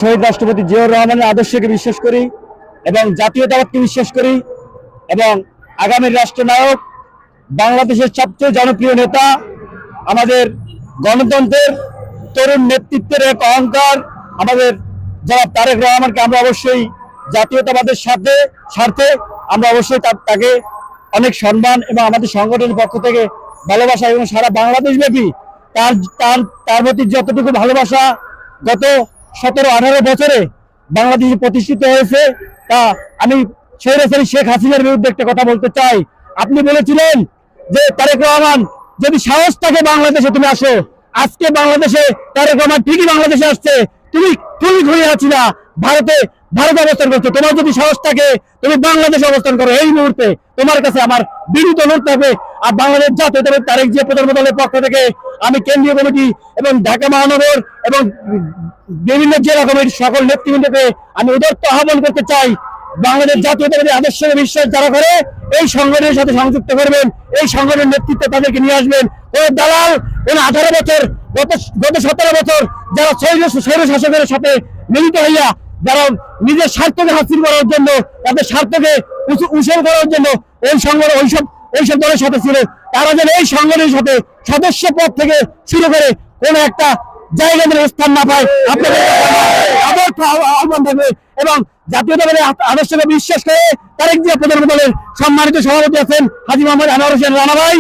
শহীদ রাষ্ট্রপতি জিয়াউর রহমানের আদর্শকে বিশ্বাস করি এবং জাতীয়তাবাদকে বিশ্বাস করি এবং আগামীর রাষ্ট্রনায়ক বাংলাদেশের সবচেয়ে জনপ্রিয় নেতা আমাদের গণতন্ত্রের তরুণ নেতৃত্বের এক অহংকার আমাদের জনাব তারেক রহমানকে আমরা অবশ্যই জাতীয়তাবাদের স্বার্থে আমরা অবশ্যই তাকে অনেক সম্মান এবং আমাদের সংগঠনের পক্ষ থেকে ভালোবাসা এবং সারা বাংলাদেশ ব্যাপী তার প্রতি যতটুকু ভালোবাসা গত 17-18 বছরে বাংলাদেশে প্রতিষ্ঠিত হয়েছে তা আমি স্বৈরাচারী শেখ হাসিনার বিরুদ্ধে একটা কথা বলতে চাই। আপনি বলেছিলেন যে তারেক রহমান যদি সাহস থাকে বাংলাদেশে তুমি আসো, আজকে বাংলাদেশে তারেক রহমান ঠিকই বাংলাদেশে আসছে। তুমি ঘুরে আছি না ভারতে অবস্থান করছো, তোমার যদি সাহস থাকে তুমি বাংলাদেশে অবস্থান করো। এই মুহূর্তে তোমার কাছে আমার বিনীত অনুরোধ থাকবে। আর বাংলাদেশ জাতীয়তাবাদী তারেক জিয়া প্রজন্ম দলের পক্ষ থেকে আমি কেন্দ্রীয় কমিটি এবং ঢাকা মহানগর এবং বিভিন্ন জেলা কমিটির সকল নেতৃবৃন্দকে আমি উদাত্ত আহ্বান করতে চাই, বাংলাদেশ জাতীয়তাবাদী আদর্শকে বিশ্বাস যারা করে এই সংগঠনের সাথে সংযুক্ত করবেন, এই সংগঠনের নেতৃত্বে তাদেরকে নিয়ে আসবেন। ওই দালাল 18 বছর গত 17 বছর যারা স্বৈর শাসকের সাথে মিলিত হইয়া যারা নিজের স্বার্থকে হাসিল করার জন্য তাদের স্বার্থকে উৎসর্গ করার জন্য ওই সংগঠন ওইসব দলের সাথে ছিল, তারা যেন এই সংগঠনের সাথে সদস্য পদ থেকে শুরু করে কোন একটা জায়গা যেন স্থান না পায় আপনাদের আহ্বান থাকবে। এবং জাতীয়তাবাদী আদর্শকে বিশ্বাস করে তারেক জিয়া প্রজন্ম দলের সম্মানিত সভাপতি আছেন হাজী মোহাম্মদ আনোয়ার হোসেন রানা ভাই,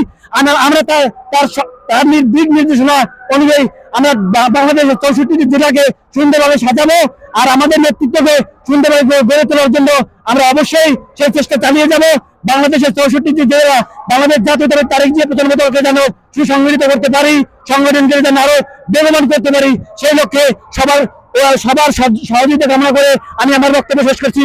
আমরা তার দিক নির্দেশনা অনুযায়ী আমরা বাংলাদেশের 64টি জেলাকে সুন্দরভাবে সাজাবো আর আমাদের নেতৃত্বকে সুন্দরভাবে গড়ে তোলার জন্য আমরা অবশ্যই সেই চেষ্টা চালিয়ে যাব। বাংলাদেশের 64টি জেলা বাংলাদেশ জাতীয়তাবাদী তারেক জিয়া প্রজন্ম দলকে যেন সুসংগঠিত করতে পারি, সংগঠনকে যেন আরো বেগবান করতে পারি, সেই লক্ষ্যে সবার সহযোগিতা কামনা করে আমি আমার বক্তব্য শেষ করছি।